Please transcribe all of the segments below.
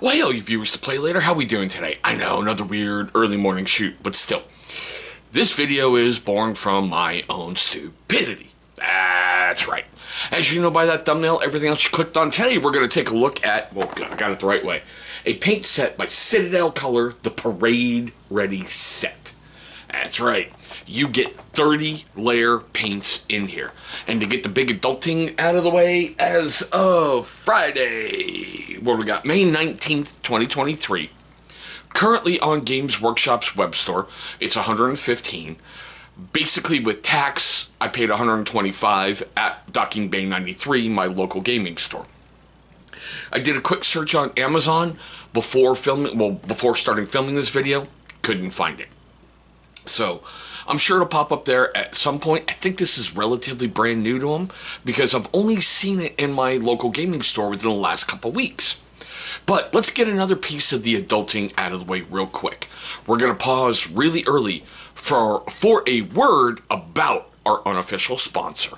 Well, you viewers to play later, how we doing today? I know, another weird early morning shoot, but still. This video is born from my own stupidity. That's right. As you know by that thumbnail, everything else you clicked on today, we're going to take a look at, well, I got it the right way, a paint set by Citadel Color, the Parade Ready set. That's right. You get 30 layer paints in here. And to get the big adulting out of the way, as of Friday, what we got, May 19th, 2023, currently on Games Workshop's web store, it's $115. Basically with tax, I paid $125 at Docking Bay 93, my local gaming store. I did a quick search on Amazon before starting filming this video, couldn't find it. So, I'm sure it'll pop up there at some point. I think this is relatively brand new to them because I've only seen it in my local gaming store within the last couple weeks. But let's get another piece of the adulting out of the way real quick. We're going to pause really early for a word about our unofficial sponsor.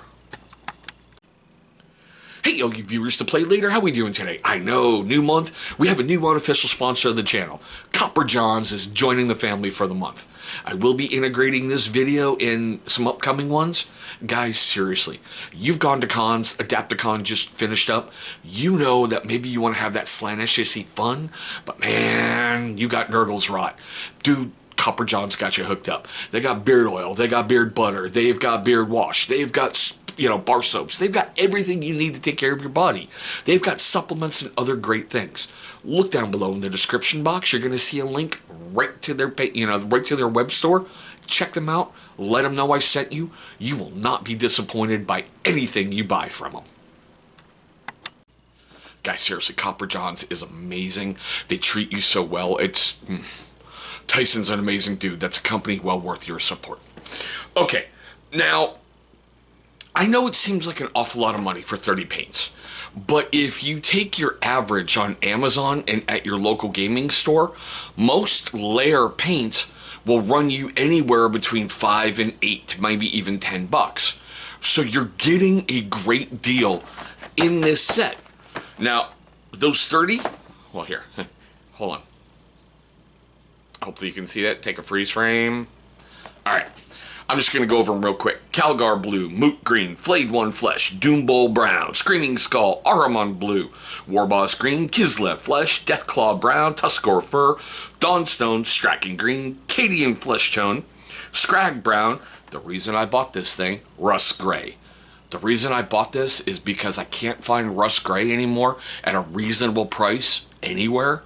Hey, all you viewers to play later, how we doing today? I know, new month, we have a new unofficial sponsor of the channel. Copper Johns is joining the family for the month. I will be integrating this video in some upcoming ones. Guys, seriously, you've gone to cons, Adapticon just finished up. You know that maybe you want to have that slanishly fun, but man, you got Nurgle's rot. Dude, Copper John's got you hooked up. They got beard oil, they got beard butter, they've got beard wash, they've got bar soaps. They've got everything you need to take care of your body. They've got supplements and other great things. Look down below in the description box. You're going to see a link right to their right to their web store. Check them out. Let them know I sent you. You will not be disappointed by anything you buy from them. Guys, seriously, Copper Johns is amazing. They treat you so well. Tyson's an amazing dude. That's a company well worth your support. Okay, now, I know it seems like an awful lot of money for 30 paints, but if you take your average on Amazon and at your local gaming store, most layer paints will run you anywhere between 5 and 8, maybe even $10. So you're getting a great deal in this set. Now, those 30, well here, hold on. Hopefully you can see that. Take a freeze frame. All right. I'm just going to go over them real quick. Calgar Blue, Moot Green, Flayed One Flesh, Doombowl Brown, Screaming Skull, Ahriman Blue, Warboss Green, Kislev Flesh, Deathclaw Brown, Tuskor Fur, Dawnstone, Strachan Green, Cadian Flesh Tone, Scrag Brown. The reason I bought this thing, Rust Gray. The reason I bought this is because I can't find Rust Gray anymore at a reasonable price anywhere.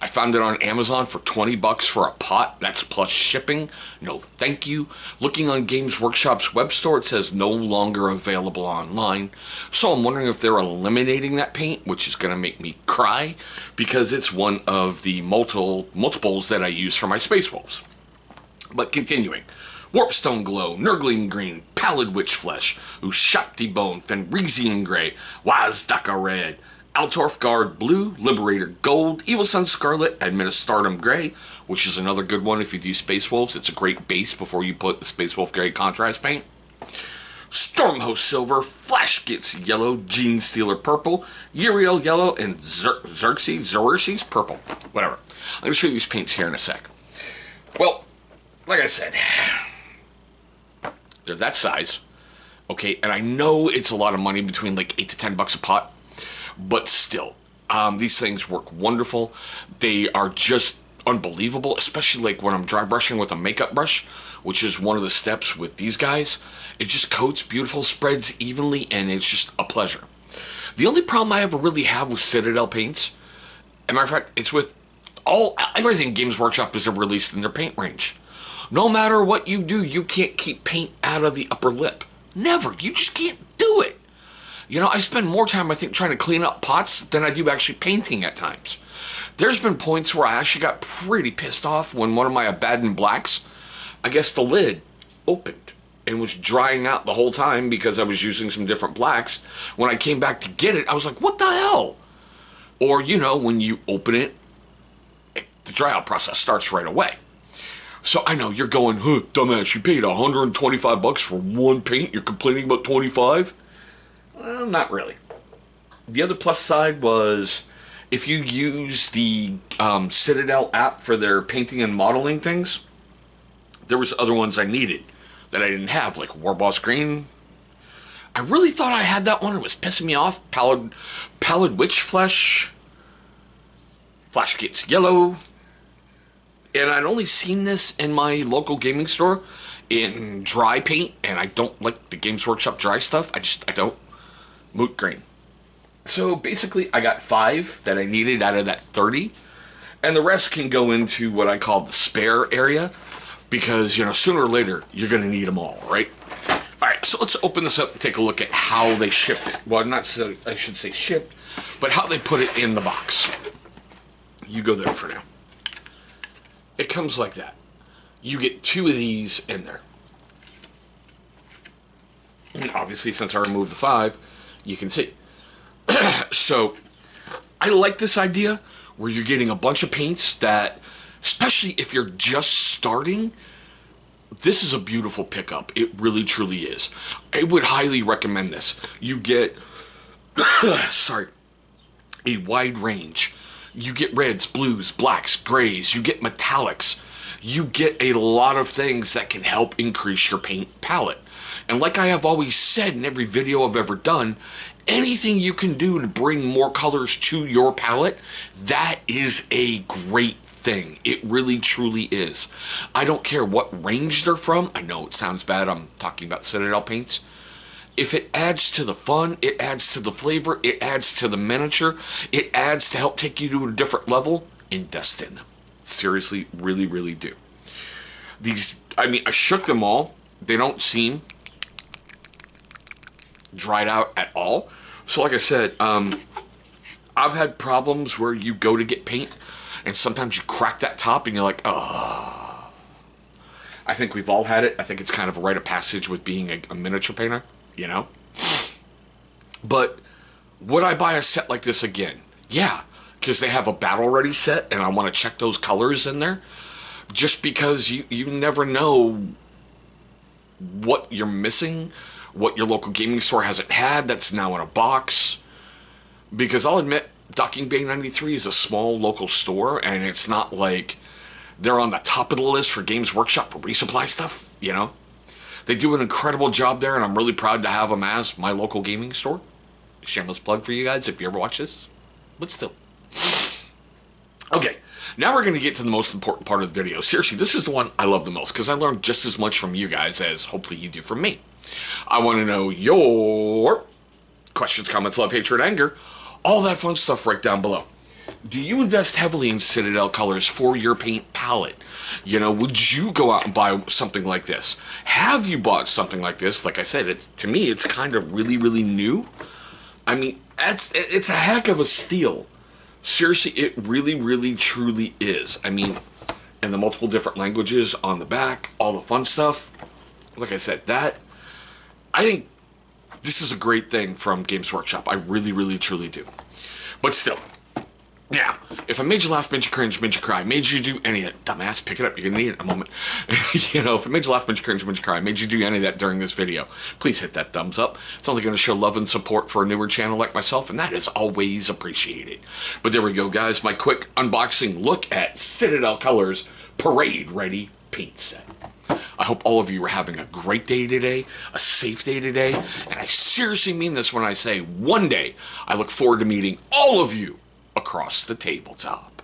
I found it on Amazon for $20 for a pot. That's plus shipping. No, thank you. Looking on Games Workshop's web store, it says no longer available online. So I'm wondering if they're eliminating that paint, which is going to make me cry because it's one of the multiples that I use for my Space Wolves. But continuing. Warpstone Glow, Nurgling Green, Pallid Witch Flesh, Ushapti Bone, Fenrisian Gray, Wazdaka Red, Altorf Guard Blue, Liberator Gold, Evil Sun Scarlet, Administardum Gray, which is another good one if you do Space Wolves. It's a great base before you put the Space Wolf Gray contrast paint. Stormhost Silver, Flash Gits Yellow, Gene Stealer Purple, Uriel Yellow, and Xerxes Purple. Whatever. I'm going to show you these paints here in a sec. Well, like I said, they're that size. Okay, and I know it's a lot of money, between like $8 to $10 a pot. But still, these things work wonderful. They are just unbelievable, especially like when I'm dry brushing with a makeup brush, which is one of the steps with these guys. It just coats beautiful, spreads evenly, and it's just a pleasure. The only problem I ever really have with Citadel paints, as a matter of fact, it's with everything Games Workshop has ever released in their paint range. No matter what you do, you can't keep paint out of the upper lip. Never. You just can't do it. You know, I spend more time, I think, trying to clean up pots than I do actually painting at times. There's been points where I actually got pretty pissed off when one of my Abaddon Blacks, I guess the lid opened and was drying out the whole time because I was using some different blacks. When I came back to get it, I was like, what the hell? Or, you know, when you open it, the dry out process starts right away. So I know you're going, huh, dumbass, you paid $125 for one paint, you're complaining about 25? Well, not really. The other plus side was if you use the Citadel app for their painting and modeling things, there was other ones I needed that I didn't have, like Warboss Green. I really thought I had that one. It was pissing me off. Pallid Witch Flesh. Flash Gates Yellow. And I'd only seen this in my local gaming store in dry paint, and I don't like the Games Workshop dry stuff. I don't. Moot Green. So basically, I got 5 that I needed out of that 30, and the rest can go into what I call the spare area, because, you know, sooner or later, you're going to need them all, right? All right, so let's open this up and take a look at how they shipped it. Well, I should say shipped, but how they put it in the box. You go there for now. It comes like that. You get 2 of these in there. And obviously, since I removed the 5, you can see. So, I like this idea where you're getting a bunch of paints that, especially if you're just starting, this is a beautiful pickup. It really, truly is. I would highly recommend this. You get, a wide range. You get reds, blues, blacks, grays. You get metallics. You get a lot of things that can help increase your paint palette. And like I have always said in every video I've ever done, anything you can do to bring more colors to your palette, that is a great thing. It really, truly is. I don't care what range they're from. I know it sounds bad. I'm talking about Citadel paints. If it adds to the fun, it adds to the flavor, it adds to the miniature, it adds to help take you to a different level, invest in them. Seriously, really, really do. I shook them all. They don't seem dried out at all. So like I said, I've had problems where you go to get paint and sometimes you crack that top and you're like, oh. I think we've all had it. I think it's kind of a rite of passage with being a miniature painter, you know? But would I buy a set like this again? Yeah, because they have a battle ready set and I want to check those colors in there. Just because you never know what you're missing, what your local gaming store hasn't had that's now in a box. Because I'll admit, Docking Bay 93 is a small local store, and it's not like they're on the top of the list for Games Workshop for resupply stuff, you know? They do an incredible job there, and I'm really proud to have them as my local gaming store. Shameless plug for you guys if you ever watch this. But still. Okay, now we're going to get to the most important part of the video. Seriously, this is the one I love the most, because I learned just as much from you guys as hopefully you do from me. I want to know your questions, comments, love, hatred, anger, all that fun stuff right down below. Do you invest heavily in Citadel colors for your paint palette? You know, would you go out and buy something like this? Have you bought something like this? Like I said, to me, it's kind of really, really new. I mean, it's a heck of a steal. Seriously, it really, really, truly is. I mean, and the multiple different languages on the back, all the fun stuff. Like I said, I think this is a great thing from Games Workshop. I really, really, truly do. But still, yeah, if I made you laugh, made you cringe, made you cry, made you do any of that, dumbass, pick it up, you're going to need it in a moment. You know, if I made you laugh, made you cringe, made you cry, made you do any of that during this video, please hit that thumbs up. It's only going to show love and support for a newer channel like myself, and that is always appreciated. But there we go, guys, my quick unboxing look at Citadel Colors Parade Ready paint set. I hope all of you are having a great day today, a safe day today, and I seriously mean this when I say one day I look forward to meeting all of you across the tabletop.